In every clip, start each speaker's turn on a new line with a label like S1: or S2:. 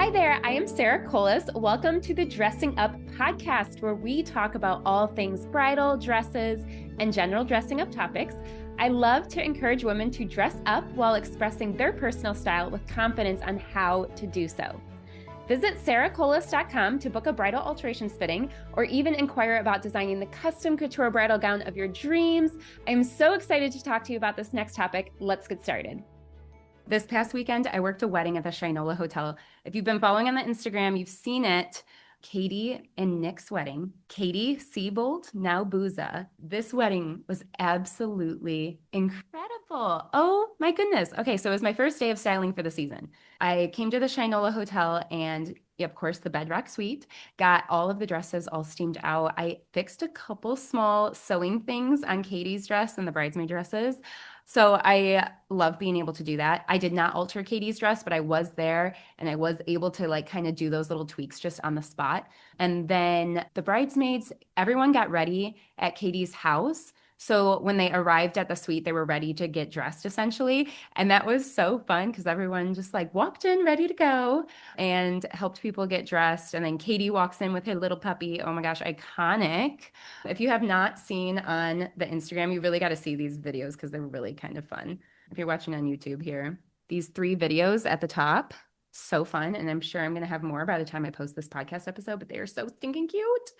S1: Hi there, I am Sarah Colas. Welcome to the Dressing Up podcast, where we talk about all things bridal, dresses, and general dressing up topics. I love to encourage women to dress up while expressing their personal style with confidence on how to do so. Visit sarahcolas.com to book a bridal alterations fitting or even inquire about designing the custom couture bridal gown of your dreams. I'm so excited to talk to you about this next topic. Let's get started. This past weekend, I worked a wedding at the Shinola Hotel. If you've been following on the Instagram, you've seen it. Katie and Nik's wedding. Katie Siebold, now Booza. This wedding was absolutely incredible. Oh my goodness. Okay, so it was my first day of styling for the season. I came to the Shinola Hotel and of course, the Bedrock Suite, got all of the dresses all steamed out. I fixed a couple small sewing things on Katie's dress and the bridesmaid dresses. So I love being able to do that. I did not alter Katie's dress, but I was there and I was able to like kind of do those little tweaks just on the spot. And then the bridesmaids, everyone got ready at Katie's house. So when they arrived at the suite, they were ready to get dressed essentially. And that was so fun because everyone just like walked in ready to go and helped people get dressed. And then Katie walks in with her little puppy. Oh my gosh, iconic. If you have not seen on the Instagram, you really got to see these videos because they're really kind of fun. If you're watching on YouTube here, these 3 videos at the top, so fun. And I'm sure I'm going to have more by the time I post this podcast episode, but they are so stinking cute.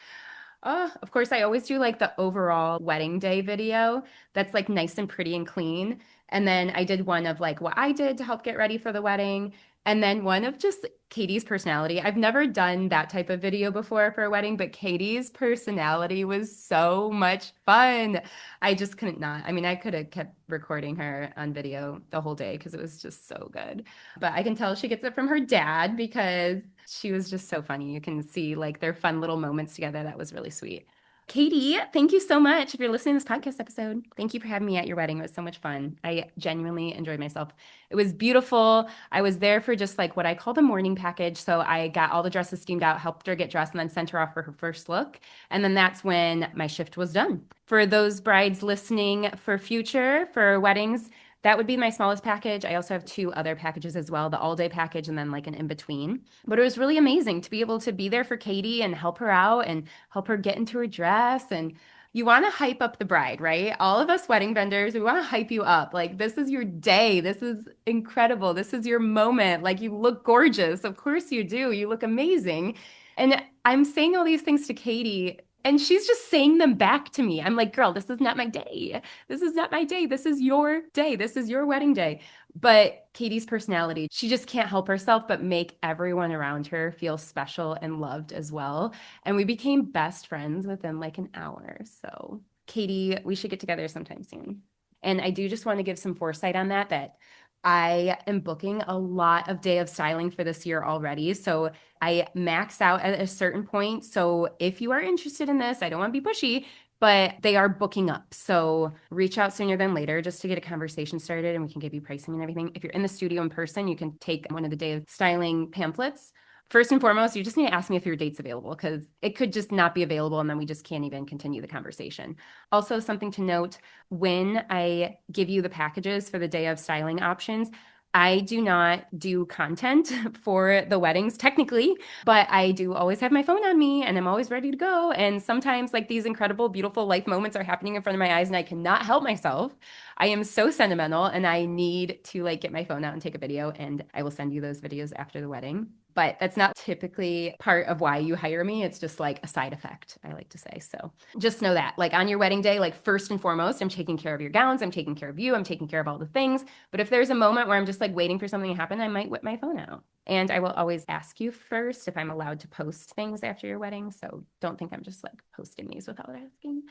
S1: Oh, of course, I always do like the overall wedding day video that's like nice and pretty and clean. And then I did one of like what I did to help get ready for the wedding. And then one of just Katie's personality. I've never done that type of video before for a wedding, but Katie's personality was so much fun. I just couldn't not. I mean, I could have kept recording her on video the whole day because it was just so good. But I can tell she gets it from her dad because she was just so funny. You can see like their fun little moments together. That was really sweet. Katie, thank you so much. If you're listening to this podcast episode, thank you for having me at your wedding. It was so much fun. I genuinely enjoyed myself. It was beautiful. I was there for just like what I call the morning package. So I got all the dresses steamed out, helped her get dressed, and then sent her off for her first look. And then that's when my shift was done. For those brides listening for future, for weddings, that would be my smallest package. I also have 2 other packages as well, the all day package and then like an in between. But it was really amazing to be able to be there for Katie and help her out and help her get into her dress. And you want to hype up the bride, right? All of us wedding vendors, we want to hype you up. Like, this is your day. This is incredible. This is your moment. Like, you look gorgeous. Of course you do. You look amazing. And I'm saying all these things to Katie, and she's just saying them back to me. I'm like, girl, this is not my day. This is not my day. This is your day. This is your wedding day. But Katie's personality, she just can't help herself but make everyone around her feel special and loved as well. And we became best friends within like an hour. So, Katie, we should get together sometime soon. And I do just want to give some foresight on that I am booking a lot of day of styling for this year already. So I max out at a certain point. So if you are interested in this, I don't want to be pushy, but they are booking up. So reach out sooner than later just to get a conversation started and we can give you pricing and everything. If you're in the studio in person, you can take one of the day of styling pamphlets. First and foremost, you just need to ask me if your date's available because it could just not be available and then we just can't even continue the conversation. Also, something to note, when I give you the packages for the day of styling options, I do not do content for the weddings technically, but I do always have my phone on me and I'm always ready to go. And sometimes like these incredible, beautiful life moments are happening in front of my eyes and I cannot help myself. I am so sentimental and I need to like get my phone out and take a video and I will send you those videos after the wedding. But that's not typically part of why you hire me. It's just like a side effect, I like to say. So just know that like on your wedding day, like first and foremost, I'm taking care of your gowns. I'm taking care of you. I'm taking care of all the things. But if there's a moment where I'm just like waiting for something to happen, I might whip my phone out. And I will always ask you first if I'm allowed to post things after your wedding. So don't think I'm just like posting these without asking.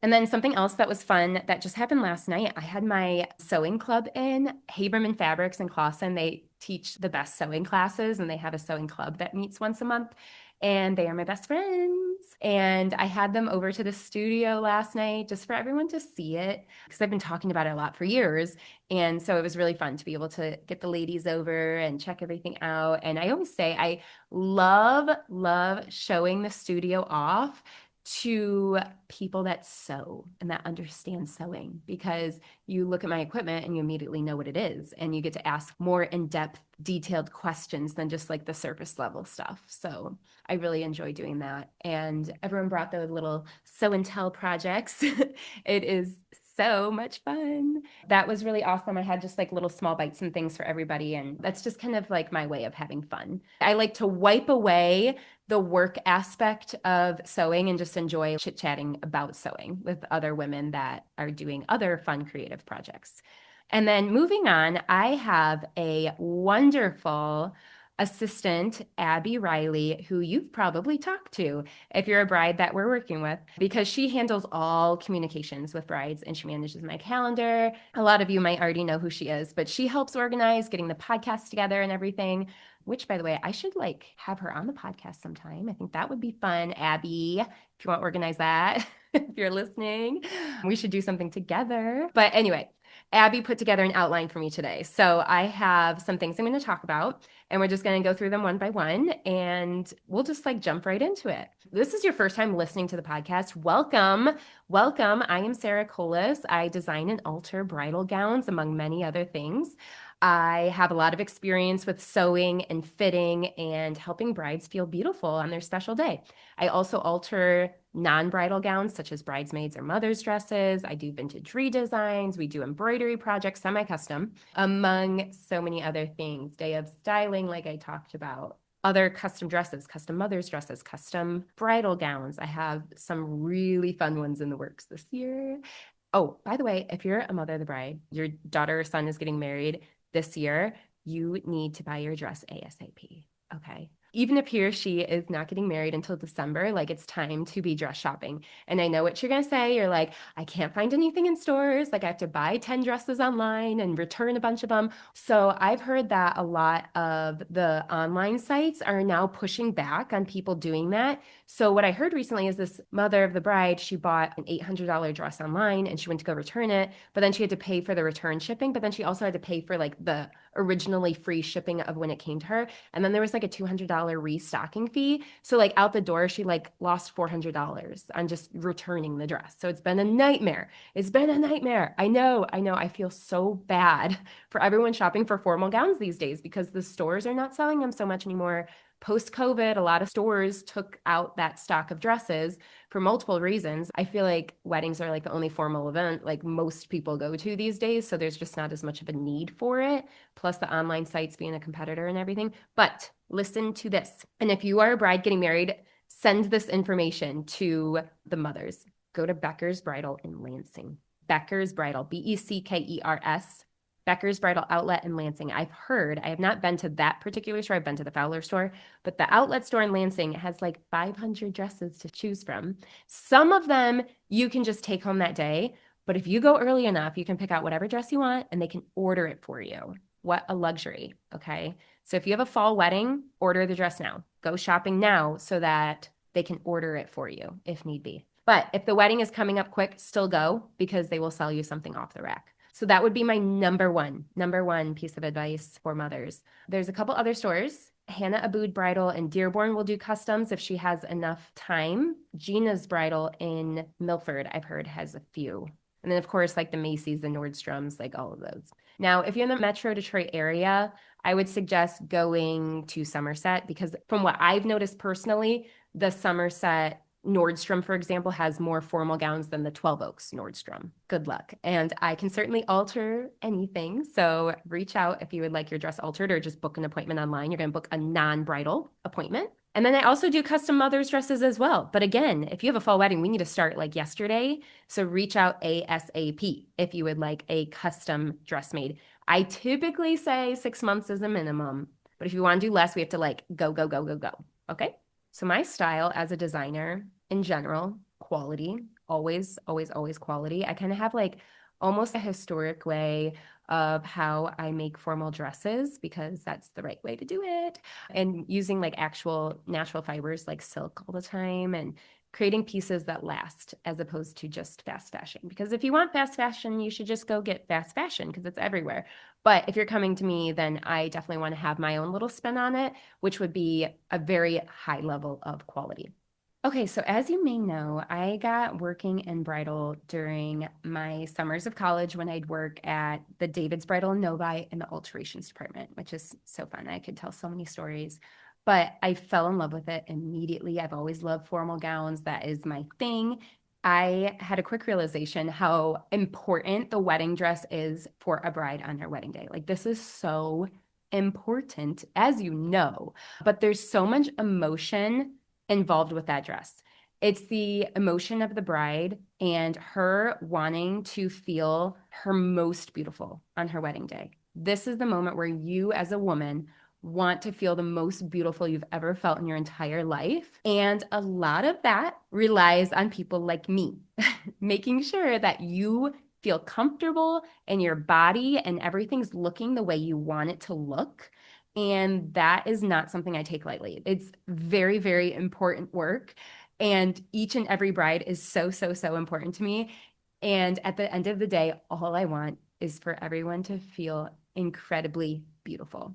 S1: And then something else that was fun that just happened last night, I had my sewing club in Haberman Fabrics in Clawson. They teach the best sewing classes and they have a sewing club that meets once a month. And they are my best friends. And I had them over to the studio last night just for everyone to see it because I've been talking about it a lot for years. And so it was really fun to be able to get the ladies over and check everything out. And I always say I love showing the studio off to people that sew and that understand sewing, because you look at my equipment and you immediately know what it is, and you get to ask more in-depth, detailed questions than just like the surface level stuff. So I really enjoy doing that. And everyone brought those little sew and tell projects. It is so much fun. That was really awesome. I had just like little small bites and things for everybody. And that's just kind of like my way of having fun. I like to wipe away the work aspect of sewing and just enjoy chit-chatting about sewing with other women that are doing other fun creative projects. And then moving on, I have a wonderful assistant, Abby Riley, who you've probably talked to if you're a bride that we're working with, because she handles all communications with brides and she manages my calendar. A lot of you might already know who she is, but she helps organize getting the podcast together and everything, which, by the way, I should like have her on the podcast sometime. I think that would be fun. Abby, if you want to organize that, if you're listening, we should do something together. But anyway, Abby put together an outline for me today. So I have some things I'm going to talk about, and we're just going to go through them one by one, and we'll just like jump right into it. This is your first time listening to the podcast. Welcome. Welcome. I am Sarah Colas. I design and alter bridal gowns, among many other things. I have a lot of experience with sewing and fitting and helping brides feel beautiful on their special day. I also alter non-bridal gowns such as bridesmaids or mother's dresses. I do vintage redesigns. We do embroidery projects, semi-custom, among so many other things. Day of styling, like I talked about. Other custom dresses, custom mother's dresses, custom bridal gowns. I have some really fun ones in the works this year. Oh, by the way, if you're a mother of the bride, your daughter or son is getting married this year, you need to buy your dress ASAP. Okay. Even if he or she is not getting married until December, like it's time to be dress shopping. And I know what you're going to say. You're like, I can't find anything in stores. Like I have to buy 10 dresses online and return a bunch of them. So I've heard that a lot of the online sites are now pushing back on people doing that. So what I heard recently is this mother of the bride, she bought an $800 dress online and she went to go return it, but then she had to pay for the return shipping, but then she also had to pay for like the originally free shipping of when it came to her. And then there was like a $200 restocking fee. So like out the door, she like lost $400 on just returning the dress. So it's been a nightmare. It's been a nightmare. I know. I feel so bad for everyone shopping for formal gowns these days because the stores are not selling them so much anymore. Post-COVID, a lot of stores took out that stock of dresses for multiple reasons. I feel like weddings are like the only formal event like most people go to these days. So there's just not as much of a need for it. Plus the online sites being a competitor and everything. But listen to this. And if you are a bride getting married, send this information to the mothers. Go to Becker's Bridal in Lansing. Becker's Bridal, Beckers, Becker's Bridal Outlet in Lansing. I've heard, I have not been to that particular store, I've been to the Fowler store, but the outlet store in Lansing has like 500 dresses to choose from. Some of them you can just take home that day, but if you go early enough, you can pick out whatever dress you want and they can order it for you. What a luxury, okay? So if you have a fall wedding, order the dress now. Go shopping now so that they can order it for you if need be. But if the wedding is coming up quick, still go because they will sell you something off the rack. So that would be my number one piece of advice for mothers. There's a couple other stores. Hannah Abood Bridal in Dearborn will do customs if she has enough time. Gina's Bridal in Milford, I've heard, has a few. And then, of course, like the Macy's, the Nordstroms, like all of those. Now, if you're in the Metro Detroit area, I would suggest going to Somerset because from what I've noticed personally, the Somerset Nordstrom, for example, has more formal gowns than the 12 Oaks Nordstrom. Good luck. And I can certainly alter anything. So reach out if you would like your dress altered or just book an appointment online. You're going to book a non-bridal appointment. And then I also do custom mother's dresses as well. But again, if you have a fall wedding, we need to start like yesterday. So reach out ASAP if you would like a custom dress made. I typically say 6 months is a minimum. But if you want to do less, we have to like go. Okay? So my style as a designer in general, quality, always quality. I kind of have like almost a historic way of how I make formal dresses because that's the right way to do it. And using like actual natural fibers like silk all the time and creating pieces that last as opposed to just fast fashion. Because if you want fast fashion, you should just go get fast fashion because it's everywhere. But if you're coming to me, then I definitely want to have my own little spin on it, which would be a very high level of quality. Okay, so as you may know, I got working in bridal during my summers of college when I'd work at the David's Bridal and Novi in the alterations department, which is so fun. I could tell so many stories, but I fell in love with it immediately. I've always loved formal gowns. That is my thing. I had a quick realization how important the wedding dress is for a bride on their wedding day. Like, this is so important, as you know, but there's so much emotion involved with that dress. It's the emotion of the bride and her wanting to feel her most beautiful on her wedding day. This is the moment where you, as a woman, want to feel the most beautiful you've ever felt in your entire life. And a lot of that relies on people like me, making sure that you feel comfortable in your body and everything's looking the way you want it to look. And that is not something I take lightly. It's very, very important work. And each and every bride is so, so, so important to me. And at the end of the day, all I want is for everyone to feel incredibly beautiful.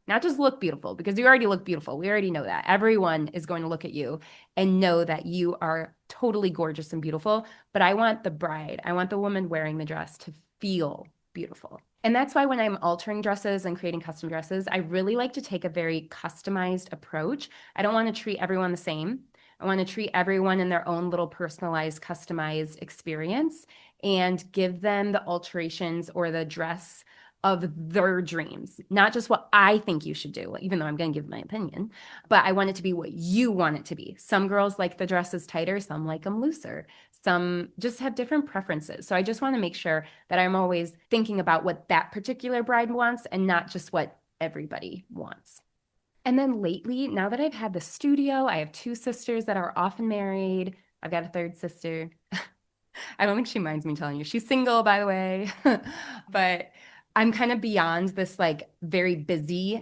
S1: Not just look beautiful, because you already look beautiful. We already know that. Everyone is going to look at you and know that you are totally gorgeous and beautiful. But I want the bride, I want the woman wearing the dress to feel beautiful. And that's why when I'm altering dresses and creating custom dresses, I really like to take a very customized approach. I don't want to treat everyone the same. I want to treat everyone in their own little personalized, customized experience and give them the alterations or the dress of their dreams, not just what I think you should do, even though I'm going to give my opinion, but I want it to be what you want it to be. Some girls like the dresses tighter, some like them looser. Some just have different preferences. So I just want to make sure that I'm always thinking about what that particular bride wants and not just what everybody wants. And then lately, now that I've had the studio, I have two sisters that are often married. I've got a third sister. I don't think she minds me telling you. She's single, by the way. But I'm kind of beyond this like very busy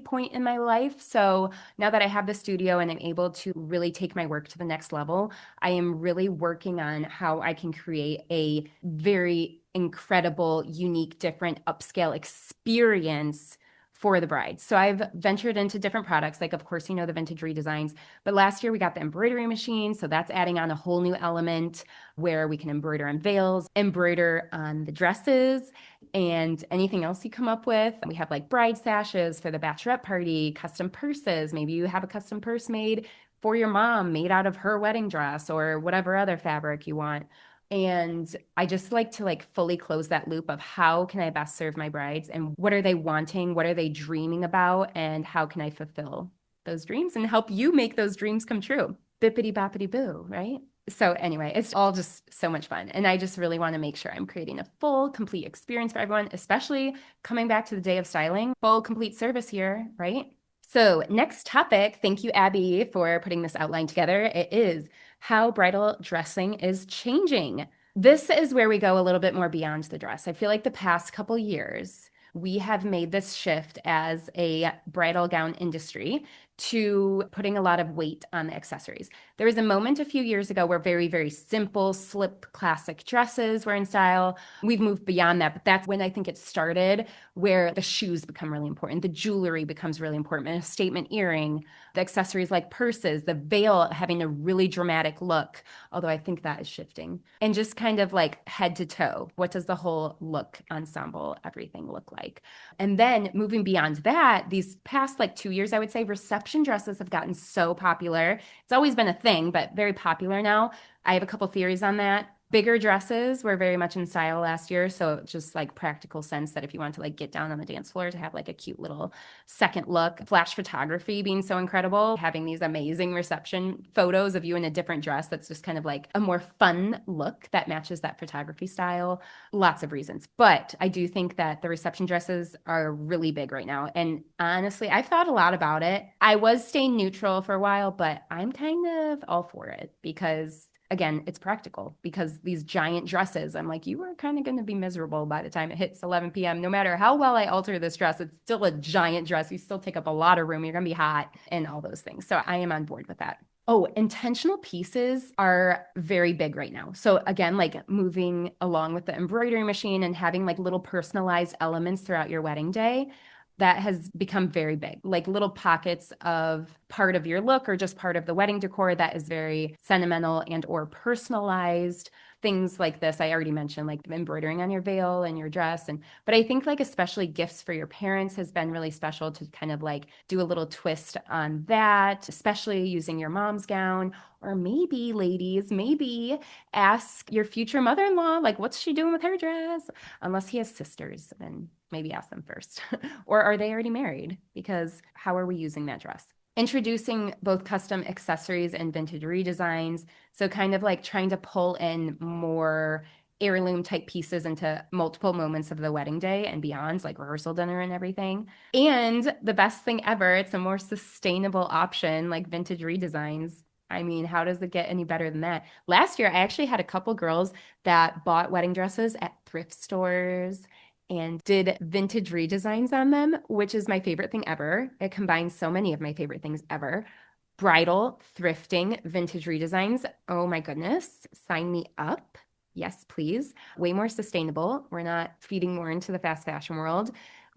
S1: point in my life. So now that I have the studio and I'm able to really take my work to the next level, I am really working on how I can create a very incredible, unique, different upscale experience for the bride. So I've ventured into different products, like of course, you know, the vintage redesigns, but last year we got the embroidery machine. So that's adding on a whole new element where we can embroider on veils, embroider on the dresses, and anything else you come up with. We have like bride sashes for the bachelorette party, custom purses. Maybe you have a custom purse made for your mom, made out of her wedding dress or whatever other fabric you want. And I just like to like fully close that loop of how can I best serve my brides and what are they wanting? What are they dreaming about? And how can I fulfill those dreams and help you make those dreams come true? Bippity boppity boo, right? So anyway, it's all just so much fun. And I just really want to make sure I'm creating a full, complete experience for everyone, especially coming back to the day of styling, full, complete service here, right? So next topic, thank you, Abby, for putting this outline together. It is how bridal dressing is changing. This is where we go a little bit more beyond the dress. I feel like the past couple years, we have made this shift as a bridal gown industry to putting a lot of weight on the accessories. There was a moment a few years ago where very, very simple slip classic dresses were in style. We've moved beyond that, but that's when I think it started, where the shoes become really important, the jewelry becomes really important, a statement earring, the accessories like purses, the veil having a really dramatic look, although I think that is shifting. And just kind of like head to toe, what does the whole look, ensemble, everything look like? And then moving beyond that, these past like 2 years, I would say reception dresses have gotten so popular. It's always been a thing, but very popular now. I have a couple theories on that. Bigger dresses were very much in style last year. So just like practical sense that if you want to like get down on the dance floor to have like a cute little second look, flash photography being so incredible, having these amazing reception photos of you in a different dress that's just kind of like a more fun look that matches that photography style. Lots of reasons. But I do think that the reception dresses are really big right now. And honestly, I've thought a lot about it. I was staying neutral for a while, but I'm kind of all for it because again, it's practical because these giant dresses, I'm like, you are kind of going to be miserable by the time it hits 11 p.m. No matter how well I alter this dress, it's still a giant dress. You still take up a lot of room. You're going to be hot and all those things. So I am on board with that. Oh, intentional pieces are very big right now. So again, like moving along with the embroidery machine and having like little personalized elements throughout your wedding day. that has become very big, like little pockets of part of your look or just part of the wedding decor that is very sentimental and or personalized. Things like this, I already mentioned, like embroidering on your veil and your dress. But I think like especially gifts for your parents has been really special to kind of like do a little twist on that, especially using your mom's gown. Or maybe, ladies, maybe ask your future mother-in-law, like, what's she doing with her dress? Unless he has sisters, then maybe ask them first. Or are they already married? Because how are we using that dress? Introducing both custom accessories and vintage redesigns. So, kind of like trying to pull in more heirloom type pieces into multiple moments of the wedding day and beyond, like rehearsal dinner and everything. And the best thing ever, it's a more sustainable option, like vintage redesigns. I mean, how does it get any better than that? Last year, I actually had a couple girls that bought wedding dresses at thrift stores and did vintage redesigns on them, which is my favorite thing ever. It combines so many of my favorite things ever. Bridal, thrifting, vintage redesigns. Oh my goodness, sign me up. Yes, please. Way more sustainable. We're not feeding more into the fast fashion world.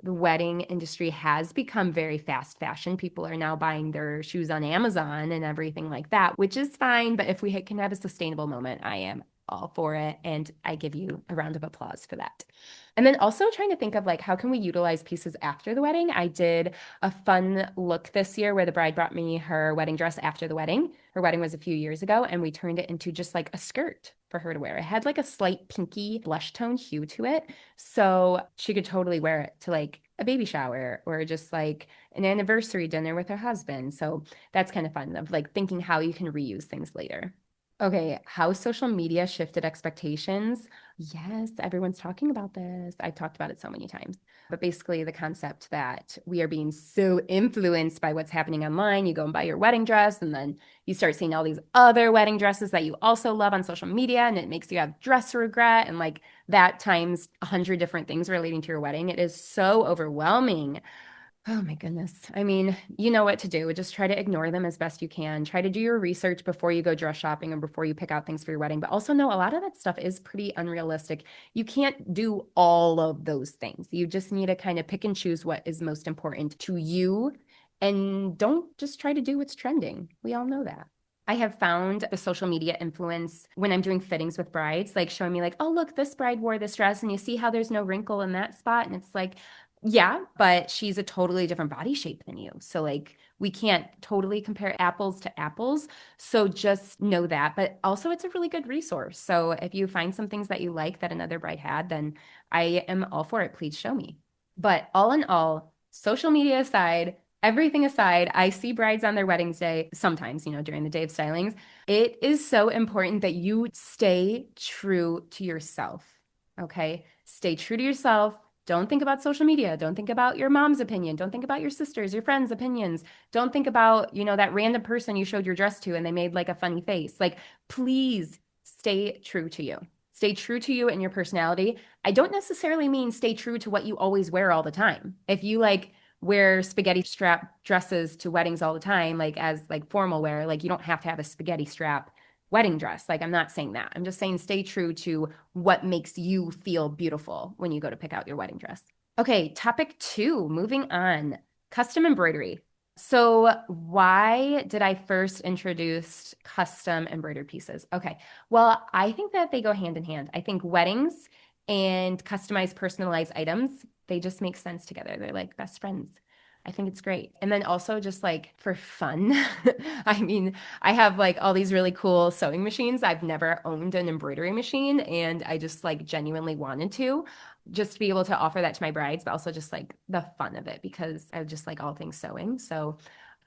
S1: The wedding industry has become very fast fashion. People are now buying their shoes on Amazon and everything like that, which is fine. But if we can have a sustainable moment, I am all for it. And I give you a round of applause for that. And then also trying to think of like, how can we utilize pieces after the wedding? I did a fun look this year where the bride brought me her wedding dress after the wedding. Her wedding was a few years ago, and we turned it into just like a skirt for her to wear. It had like a slight pinky blush tone hue to it. So she could totally wear it to like a baby shower or just like an anniversary dinner with her husband. So that's kind of fun of like thinking how you can reuse things later. Okay, how social media shifted expectations. Yes, everyone's talking about this. I've talked about it so many times. But basically, the concept that we are being so influenced by what's happening online. You go and buy your wedding dress, and then you start seeing all these other wedding dresses that you also love on social media, and it makes you have dress regret and like that times 100 different things relating to your wedding. It is so overwhelming. Oh my goodness. I mean, you know what to do. Just try to ignore them as best you can. Try to do your research before you go dress shopping and before you pick out things for your wedding. But also know a lot of that stuff is pretty unrealistic. You can't do all of those things. You just need to kind of pick and choose what is most important to you. And don't just try to do what's trending. We all know that. I have found the social media influence when I'm doing fittings with brides, like showing me like, oh, look, this bride wore this dress and you see how there's no wrinkle in that spot. And it's like, yeah, but she's a totally different body shape than you. So like we can't totally compare apples to apples. So just know that. But also it's a really good resource. So if you find some things that you like that another bride had, then I am all for it. Please show me. But all in all, social media aside, everything aside, I see brides on their weddings day, sometimes, during the day of stylings. It is so important that you stay true to yourself. Okay. Stay true to yourself. Don't think about social media. Don't think about your mom's opinion. Don't think about your sister's, your friends' opinions. Don't think about, that random person you showed your dress to and they made like a funny face. Like, please stay true to you. Stay true to you and your personality. I don't necessarily mean stay true to what you always wear all the time. If you like wear spaghetti strap dresses to weddings all the time, like as like formal wear, like you don't have to have a spaghetti strap wedding dress. Like I'm not saying that. I'm just saying stay true to what makes you feel beautiful when you go to pick out your wedding dress. Okay, topic 2, moving on. Custom embroidery. So why did I first introduce custom embroidered pieces? Okay, well, I think that they go hand in hand. I think weddings and customized personalized items, they just make sense together. They're like best friends. I think it's great. And then also just like for fun. I mean, I have like all these really cool sewing machines. I've never owned an embroidery machine and I just like genuinely wanted to just to be able to offer that to my brides, but also just like the fun of it because I just like all things sewing. So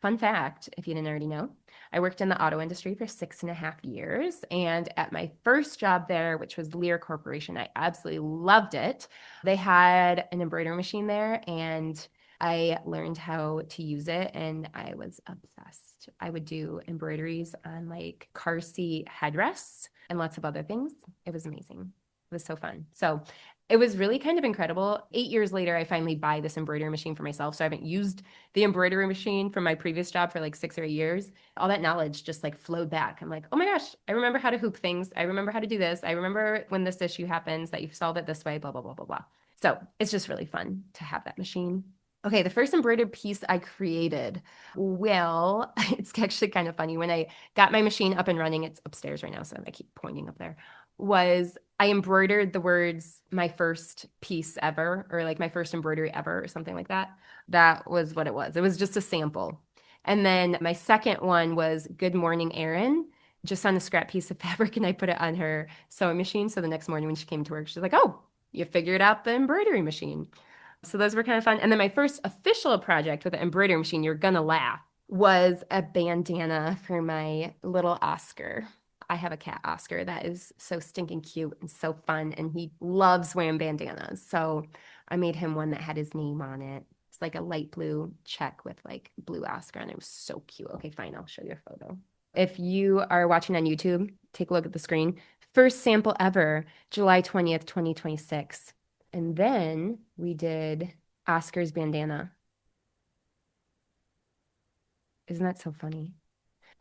S1: fun fact, if you didn't already know, I worked in the auto industry for 6.5 years. And at my first job there, which was Lear Corporation, I absolutely loved it. They had an embroidery machine there and I learned how to use it and I was obsessed. I would do embroideries on like car seat headrests and lots of other things. It was amazing. It was so fun. So it was really kind of incredible. 8 years later, I finally buy this embroidery machine for myself. So I haven't used the embroidery machine from my previous job for like 6 or 8 years. All that knowledge just like flowed back. I'm like, oh my gosh, I remember how to hoop things. I remember how to do this. I remember when this issue happens that you solve it this way, blah, blah, blah, blah, blah. So it's just really fun to have that machine. Okay, the first embroidered piece I created. Well, it's actually kind of funny. When I got my machine up and running, it's upstairs right now, so I keep pointing up there. Was I embroidered the words "my first piece ever" or like "my first embroidery ever" or something like that. That was what it was. It was just a sample. And then my second one was "Good morning, Erin," just on a scrap piece of fabric, and I put it on her sewing machine. So the next morning when she came to work, she's like, "Oh, you figured out the embroidery machine." So those were kind of fun. And then my first official project with the embroidery machine, you're gonna laugh, was a bandana for my little Oscar. I have a cat, Oscar, that is so stinking cute and so fun, and he loves wearing bandanas. So I made him one that had his name on it. It's like a light blue check with like blue Oscar, and it was so cute. Okay, fine, I'll show you a photo. If you are watching on YouTube, take a look at the screen. First sample ever, July 20th, 2026. And then we did Oscar's bandana. Isn't that so funny?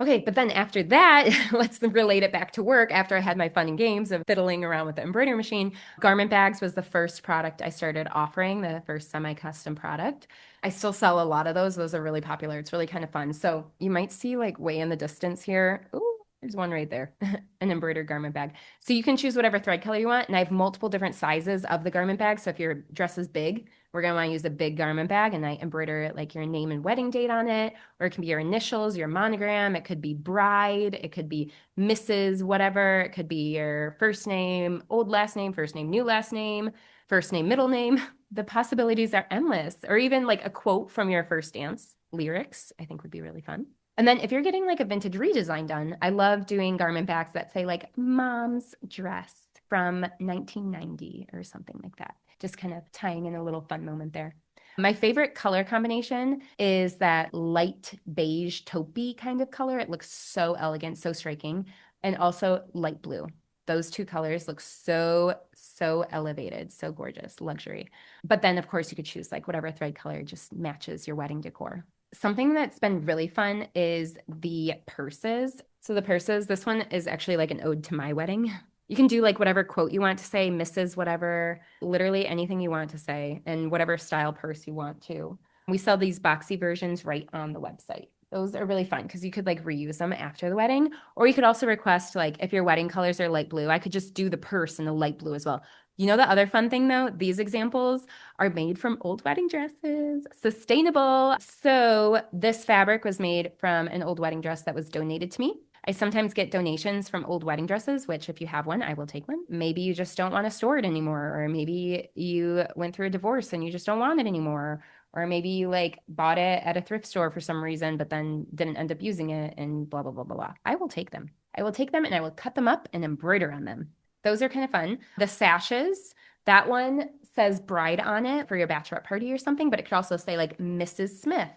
S1: Okay, but then after that, let's relate it back to work. After I had my fun and games of fiddling around with the embroidery machine, garment bags was the first product I started offering, the first semi-custom product. I still sell a lot of those. Those are really popular. It's really kind of fun. So you might see like way in the distance here. Ooh, there's one right there, an embroidered garment bag. So you can choose whatever thread color you want. And I have multiple different sizes of the garment bag. So if your dress is big, we're going to want to use a big garment bag, and I embroider like your name and wedding date on it, or it can be your initials, your monogram. It could be bride. It could be Mrs. whatever. It could be your first name, old last name, first name, new last name, first name, middle name. The possibilities are endless. Or even like a quote from your first dance lyrics, I think would be really fun. And then if you're getting like a vintage redesign done, I love doing garment bags that say like mom's dress from 1990 or something like that. Just kind of tying in a little fun moment there. My favorite color combination is that light beige taupey kind of color. It looks so elegant, so striking, and also light blue. Those two colors look so, so elevated, so gorgeous, luxury. But then, of course, you could choose like whatever thread color just matches your wedding decor. Something that's been really fun is the purses. So the purses, this one is actually like an ode to my wedding. You can do like whatever quote you want to say, Mrs. whatever, literally anything you want to say, and whatever style purse you want to. We sell these boxy versions right on the website. Those are really fun because you could like reuse them after the wedding, or you could also request like if your wedding colors are light blue, I could just do the purse in the light blue as well. You know, the other fun thing though, these examples are made from old wedding dresses, sustainable. So this fabric was made from an old wedding dress that was donated to me. I sometimes get donations from old wedding dresses, which if you have one, I will take one. Maybe you just don't want to store it anymore, or maybe you went through a divorce and you just don't want it anymore, or maybe you like bought it at a thrift store for some reason, but then didn't end up using it and blah, blah, blah, blah, blah. I will take them. I will take them and I will cut them up and embroider on them. Those are kind of fun. The sashes, that one says bride on it for your bachelorette party or something, but it could also say like Mrs. Smith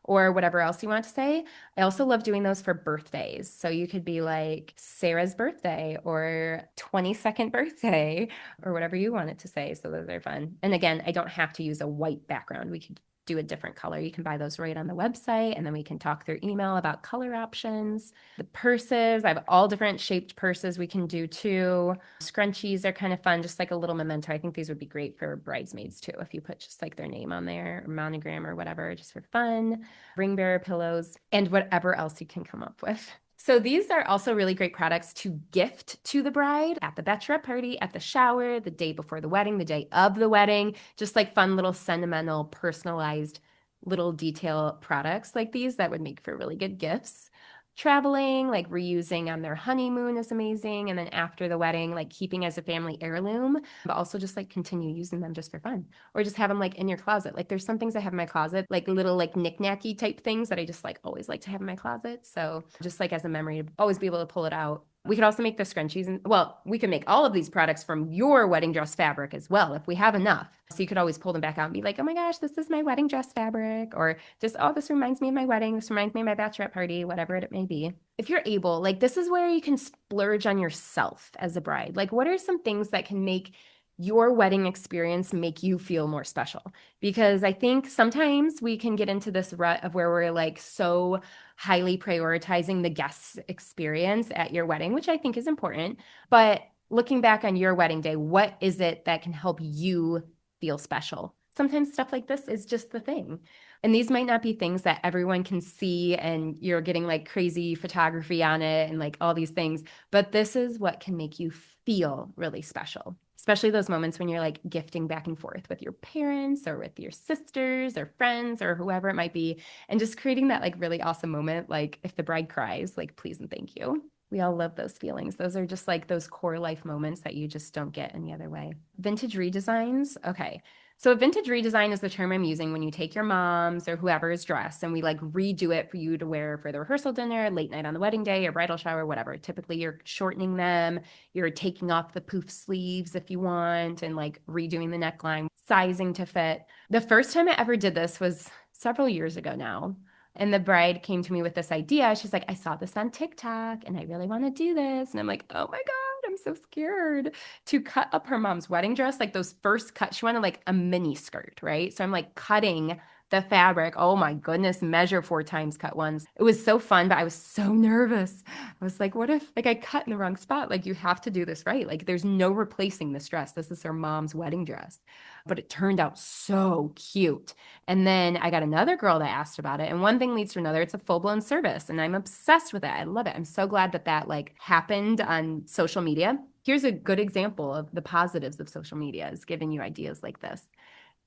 S1: or whatever else you want to say. I also love doing those for birthdays. So you could be like Sarah's birthday or 22nd birthday or whatever you want it to say. So those are fun. And again, I don't have to use a white background. We could do a different color. You can buy those right on the website, and then we can talk through email about color options. The purses, I have all different shaped purses we can do too. Scrunchies are kind of fun, just like a little memento. I think these would be great for bridesmaids too, if you put just like their name on there or monogram or whatever, just for fun. Ring bearer pillows, and whatever else you can come up with. So these are also really great products to gift to the bride at the bachelorette party, at the shower, the day before the wedding, the day of the wedding, just like fun little sentimental, personalized little detail products like these that would make for really good gifts. Traveling, like reusing on their honeymoon is amazing. And then after the wedding, like keeping as a family heirloom, but also just like continue using them just for fun. Or just have them like in your closet. Like there's some things I have in my closet, like little like knick-knacky type things that I just like always like to have in my closet. So just like as a memory to always be able to pull it out. We could also make the scrunchies, and well, we can make all of these products from your wedding dress fabric as well if we have enough. So you could always pull them back out and be like, oh my gosh, this is my wedding dress fabric, or just, oh, this reminds me of my wedding, this reminds me of my bachelorette party, whatever it may be. If you're able, like this is where you can splurge on yourself as a bride. Like what are some things that can make your wedding experience make you feel more special? Because I think sometimes we can get into this rut of where we're like so highly prioritizing the guest experience at your wedding, which I think is important. But looking back on your wedding day, what is it that can help you feel special? sometimes stuff like this is just the thing. And these might not be things that everyone can see and you're getting like crazy photography on it and like all these things, but this is what can make you feel really special. Especially those moments when you're like gifting back and forth with your parents or with your sisters or friends or whoever it might be, and just creating that like really awesome moment. Like if the bride cries, like please and thank you. We all love those feelings. Those are just like those core life moments that you just don't get any other way. Vintage redesigns. Okay. So a vintage redesign is the term I'm using when you take your mom's or whoever's dress and we like redo it for you to wear for the rehearsal dinner, late night on the wedding day, or bridal shower, whatever. Typically you're shortening them, you're taking off the poof sleeves if you want, and like redoing the neckline, sizing to fit. The first time I ever did this was several years ago now. And the bride came to me with this idea. She's like, I saw this on TikTok and I really want to do this. And I'm like, oh my God, I'm so scared to cut up her mom's wedding dress. Like those first cuts, she wanted like a mini skirt, right? So I'm like cutting the fabric. Oh my goodness, measure 4 times, cut once. It was so fun, but I was so nervous. I was like, what if like I cut in the wrong spot? Like you have to do this right. Like there's no replacing this dress. This is her mom's wedding dress. But it turned out so cute. And then I got another girl that asked about it, and one thing leads to another. It's a full-blown service, and I'm obsessed with it. I love it. I'm so glad that that like happened on social media. Here's a good example of the positives of social media is giving you ideas like this.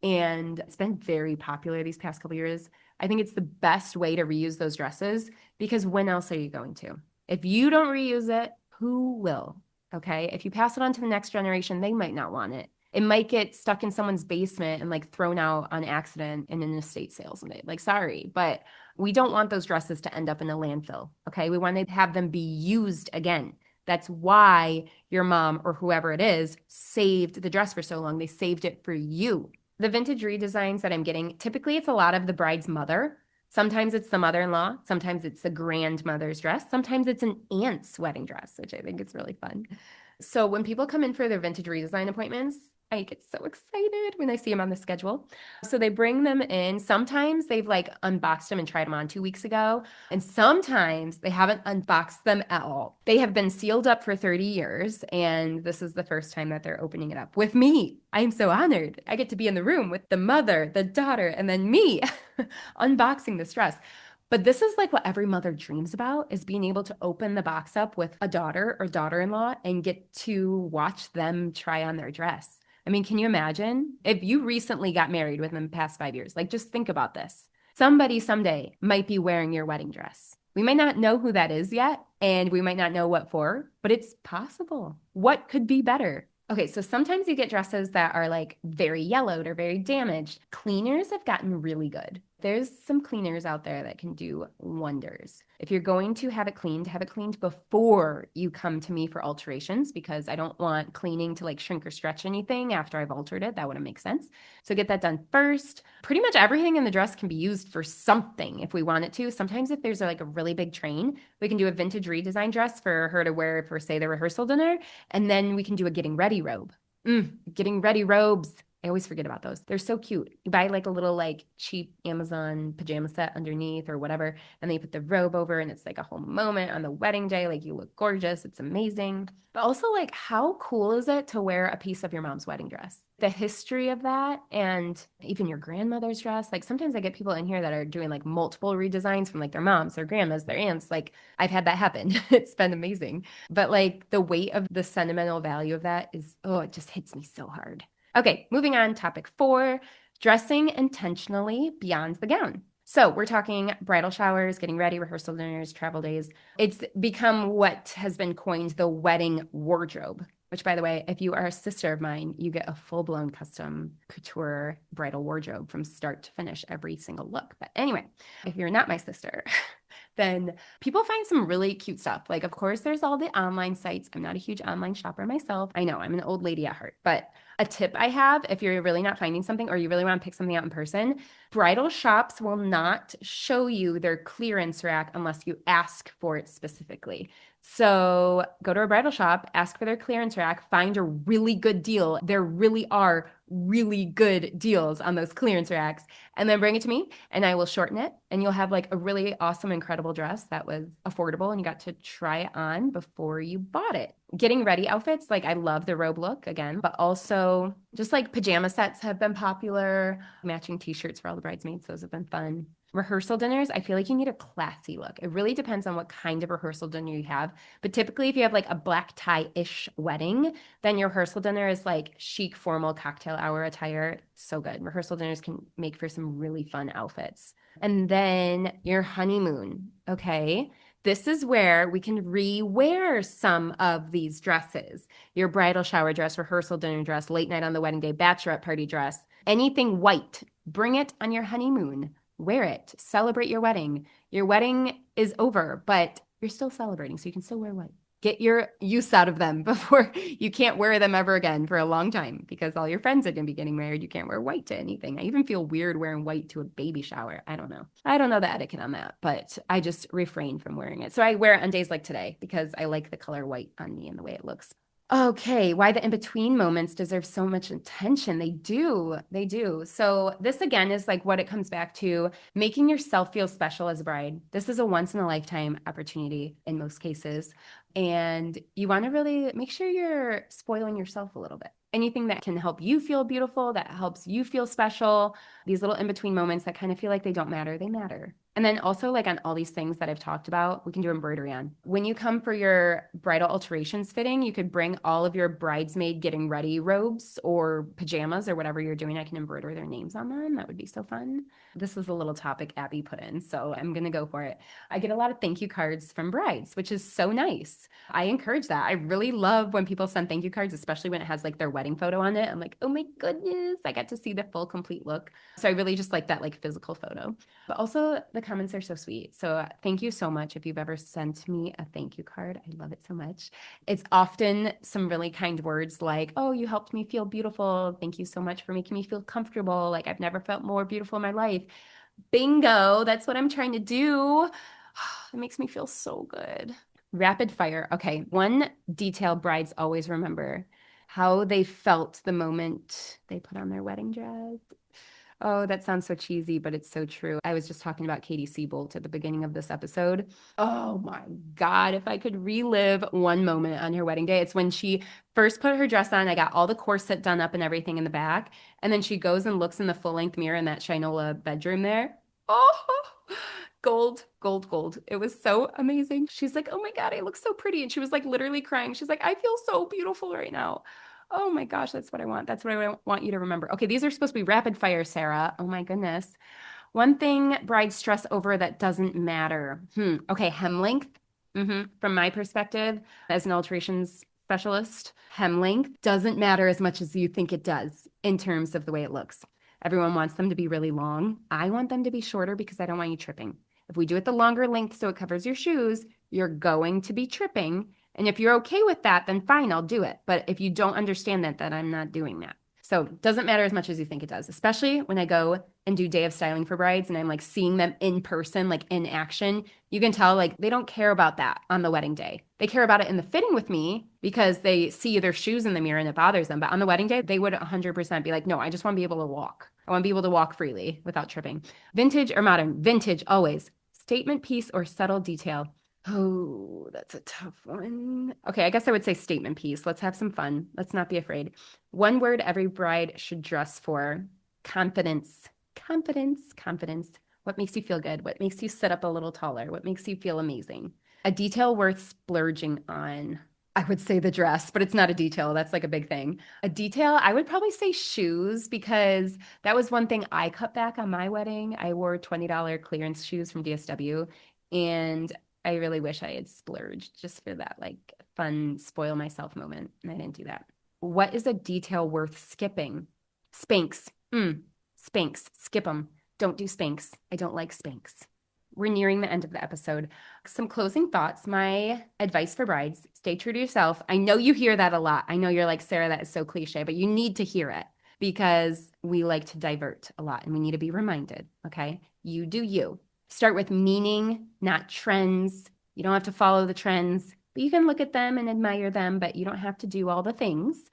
S1: And it's been very popular these past couple of years. I think it's the best way to reuse those dresses because when else are you going to? If you don't reuse it, who will? Okay. If you pass it on to the next generation, they might not want it. It might get stuck in someone's basement and like thrown out on accident in an estate sale someday. Like, sorry, but we don't want those dresses to end up in a landfill. Okay. We want to have them be used again. That's why your mom or whoever it is saved the dress for so long. They saved it for you. The vintage redesigns that I'm getting, typically it's a lot of the bride's mother. Sometimes it's the mother-in-law. Sometimes it's the grandmother's dress. Sometimes it's an aunt's wedding dress, which I think is really fun. So when people come in for their vintage redesign appointments, I get so excited when I see them on the schedule. So they bring them in. Sometimes they've like unboxed them and tried them on 2 weeks ago. And sometimes they haven't unboxed them at all. They have been sealed up for 30 years. And this is the first time that they're opening it up with me. I'm so honored. I get to be in the room with the mother, the daughter, and then me unboxing this dress. But this is like what every mother dreams about is being able to open the box up with a daughter or daughter-in-law and get to watch them try on their dress. I mean, can you imagine if you recently got married within the past 5 years? Like, just think about this. Somebody someday might be wearing your wedding dress. We might not know who that is yet, and we might not know what for, but it's possible. What could be better? Okay, so sometimes you get dresses that are like very yellowed or very damaged. Cleaners have gotten really good. There's some cleaners out there that can do wonders. If you're going to have it cleaned before you come to me for alterations because I don't want cleaning to like shrink or stretch anything after I've altered it. That wouldn't make sense. So get that done first. Pretty much everything in the dress can be used for something if we want it to. Sometimes if there's like a really big train, we can do a vintage redesign dress for her to wear for, say, the rehearsal dinner. And then we can do a getting ready robe. Getting ready robes. I always forget about those. They're so cute. You buy like a little like cheap Amazon pajama set underneath or whatever, and then you put the robe over and it's like a whole moment on the wedding day. Like you look gorgeous. It's amazing. But also like how cool is it to wear a piece of your mom's wedding dress? The history of that and even your grandmother's dress. Like sometimes I get people in here that are doing like multiple redesigns from like their moms, their grandmas, their aunts. Like I've had that happen. It's been amazing. But like the weight of the sentimental value of that is, oh, it just hits me so hard. Okay, moving on, topic 4, dressing intentionally beyond the gown. So we're talking bridal showers, getting ready, rehearsal dinners, travel days. It's become what has been coined the wedding wardrobe, which by the way, if you are a sister of mine, you get a full-blown custom couture bridal wardrobe from start to finish, every single look. But anyway, if you're not my sister, then people find some really cute stuff. Like, of course, there's all the online sites. I'm not a huge online shopper myself. I know I'm an old lady at heart, but a tip I have, if you're really not finding something or you really want to pick something out in person, bridal shops will not show you their clearance rack unless you ask for it specifically. So go to a bridal shop, ask for their clearance rack, find a really good deal. There really are really good deals on those clearance racks, and then bring it to me and I will shorten it, and you'll have like a really awesome, incredible dress that was affordable and you got to try it on before you bought it. Getting ready outfits, like I love the robe look again, but also just like pajama sets have been popular, matching t-shirts for all the bridesmaids, those have been fun. Rehearsal dinners, I feel like you need a classy look. It really depends on what kind of rehearsal dinner you have. But typically, if you have like a black tie-ish wedding, then your rehearsal dinner is like chic, formal cocktail hour attire. So good. Rehearsal dinners can make for some really fun outfits. And then your honeymoon, okay? This is where we can re-wear some of these dresses. Your bridal shower dress, rehearsal dinner dress, late night on the wedding day, bachelorette party dress, anything white. Bring it on your honeymoon. Wear it. Celebrate your wedding. Your wedding is over, but you're still celebrating, so you can still wear white. Get your use out of them before you can't wear them ever again for a long time because all your friends are going to be getting married. You can't wear white to anything. I even feel weird wearing white to a baby shower. I don't know. I don't know the etiquette on that, but I just refrain from wearing it. So I wear it on days like today because I like the color white on me and the way it looks. Okay, why the in-between moments deserve so much attention. They do. They do. So this again is like what it comes back to, making yourself feel special as a bride. This is a once in a lifetime opportunity in most cases. And you want to really make sure you're spoiling yourself a little bit. Anything that can help you feel beautiful, that helps you feel special, these little in-between moments that kind of feel like they don't matter, they matter. And then also like on all these things that I've talked about, we can do embroidery on. When you come for your bridal alterations fitting, you could bring all of your bridesmaid getting ready robes or pajamas or whatever you're doing. I can embroider their names on them. That would be so fun. This is a little topic Abby put in, so I'm going to go for it. I get a lot of thank you cards from brides, which is so nice. I encourage that. I really love when people send thank you cards, especially when it has like their wedding photo on it. I'm like, oh my goodness, I got to see the full complete look. So I really just like that like physical photo. But also the comments are so sweet. So thank you so much if you've ever sent me a thank you card. I love it so much. It's often some really kind words like, oh, you helped me feel beautiful. Thank you so much for making me feel comfortable. Like I've never felt more beautiful in my life. Bingo. That's what I'm trying to do. It makes me feel so good. Rapid fire. Okay. One detail brides always remember, how they felt the moment they put on their wedding dress. Oh, that sounds so cheesy, but it's so true. I was just talking about Katie Siebold at the beginning of this episode. Oh my God, if I could relive one moment on her wedding day, it's when she first put her dress on. I got all the corset done up and everything in the back. And then she goes and looks in the full-length mirror in that Shinola bedroom there. Oh, gold, gold, gold. It was so amazing. She's like, oh my God, I look so pretty. And she was like literally crying. She's like, I feel so beautiful right now. Oh my gosh, that's what I want. That's what I want you to remember. Okay, these are supposed to be rapid fire, Sarah. Oh my goodness. One thing brides stress over that doesn't matter. Okay, hem length. From my perspective, as an alterations specialist, hem length doesn't matter as much as you think it does in terms of the way it looks. Everyone wants them to be really long. I want them to be shorter because I don't want you tripping. If we do it the longer length so it covers your shoes, you're going to be tripping. And if you're okay with that, then fine, I'll do it. But if you don't understand that, then I'm not doing that. So it doesn't matter as much as you think it does, especially when I go and do day of styling for brides and I'm like seeing them in person, like in action. You can tell like they don't care about that on the wedding day. They care about it in the fitting with me because they see their shoes in the mirror and it bothers them. But on the wedding day, they would 100% be like, no, I just want to be able to walk. I want to be able to walk freely without tripping. Vintage or modern? Vintage, always. Statement piece or subtle detail? Oh, that's a tough one. Okay, I guess I would say statement piece. Let's have some fun. Let's not be afraid. One word every bride should dress for: confidence. Confidence, confidence. What makes you feel good? What makes you sit up a little taller? What makes you feel amazing? A detail worth splurging on. I would say the dress, but it's not a detail. That's like a big thing. A detail, I would probably say shoes because that was one thing I cut back on my wedding. I wore $20 clearance shoes from DSW, and I really wish I had splurged just for that like fun spoil myself moment, and I didn't do that. What is a detail worth skipping? Spanks. Spanks. Skip them. Don't do Spanks. I don't like Spanks. We're nearing the end of the episode. Some closing thoughts. My advice for brides: stay true to yourself. I know you hear that a lot. I know you're like, Sarah, that is so cliche, but you need to hear it because we like to divert a lot and we need to be reminded, okay? You do you. Start with meaning, not trends. You don't have to follow the trends, but you can look at them and admire them, but you don't have to do all the things.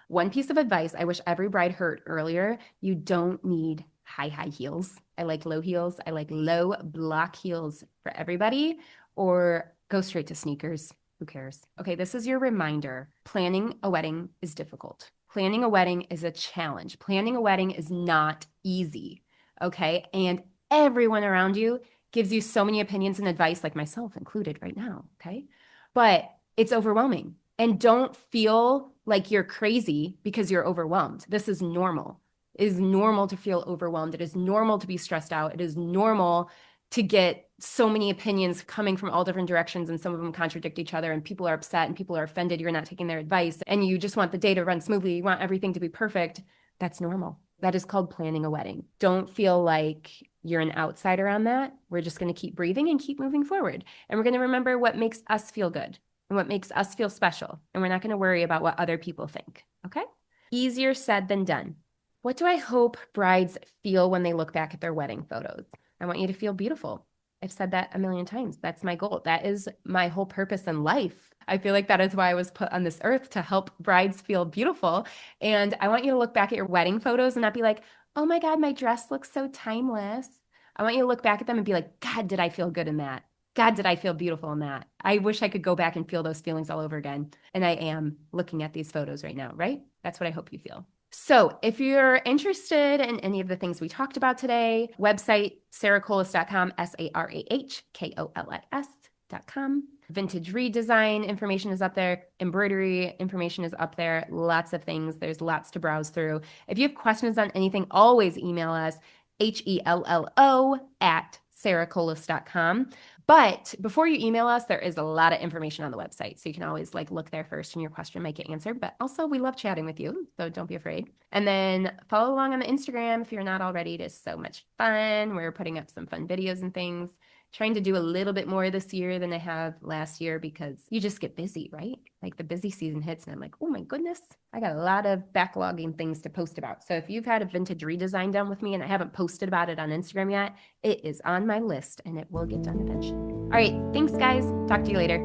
S1: One piece of advice I wish every bride heard earlier: you don't need high heels. I like low heels. I like low block heels for everybody, or go straight to sneakers. Who cares? Okay, this is your reminder. Planning a wedding is difficult. Planning a wedding is a challenge. Planning a wedding is not easy, okay? And everyone around you gives you so many opinions and advice, like myself included right now, okay? But it's overwhelming. And don't feel like you're crazy because you're overwhelmed. This is normal. It is normal to feel overwhelmed. It is normal to be stressed out. It is normal to get so many opinions coming from all different directions, and some of them contradict each other, and people are upset and people are offended you're not taking their advice, and you just want the day to run smoothly. You want everything to be perfect. That's normal. That is called planning a wedding. Don't feel like you're an outsider on that. We're just going to keep breathing and keep moving forward. And we're going to remember what makes us feel good and what makes us feel special. And we're not going to worry about what other people think. Okay? Easier said than done. What do I hope brides feel when they look back at their wedding photos? I want you to feel beautiful. I've said that a million times. That's my goal. That is my whole purpose in life. I feel like that is why I was put on this earth, to help brides feel beautiful. And I want you to look back at your wedding photos and not be like, oh my God, my dress looks so timeless. I want you to look back at them and be like, God, did I feel good in that? God, did I feel beautiful in that? I wish I could go back and feel those feelings all over again. And I am looking at these photos right now, right? That's what I hope you feel. So if you're interested in any of the things we talked about today, website, sarahkolis.com, SARAHKOLIS.com. Vintage redesign information is up there. Embroidery information is up there. Lots of things. There's lots to browse through. If you have questions on anything, always email us, HELLO@sarahkolis.com. But before you email us, there is a lot of information on the website. So you can always look there first and your question might get answered. But also, we love chatting with you, so don't be afraid. And then follow along on the Instagram if you're not already. It is so much fun. We're putting up some fun videos and things. Trying to do a little bit more this year than I have last year, because you just get busy, right? Like the busy season hits and I'm like, oh my goodness, I got a lot of backlogging things to post about. So if you've had a vintage redesign done with me and I haven't posted about it on Instagram yet, it is on my list and it will get done eventually. All right, thanks guys. Talk to you later.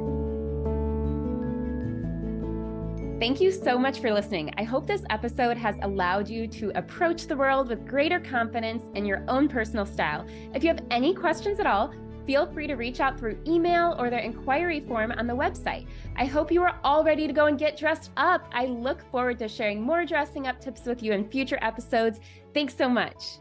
S1: Thank you so much for listening. I hope this episode has allowed you to approach the world with greater confidence in your own personal style. If you have any questions at all, feel free to reach out through email or the inquiry form on the website. I hope you are all ready to go and get dressed up. I look forward to sharing more dressing up tips with you in future episodes. Thanks so much.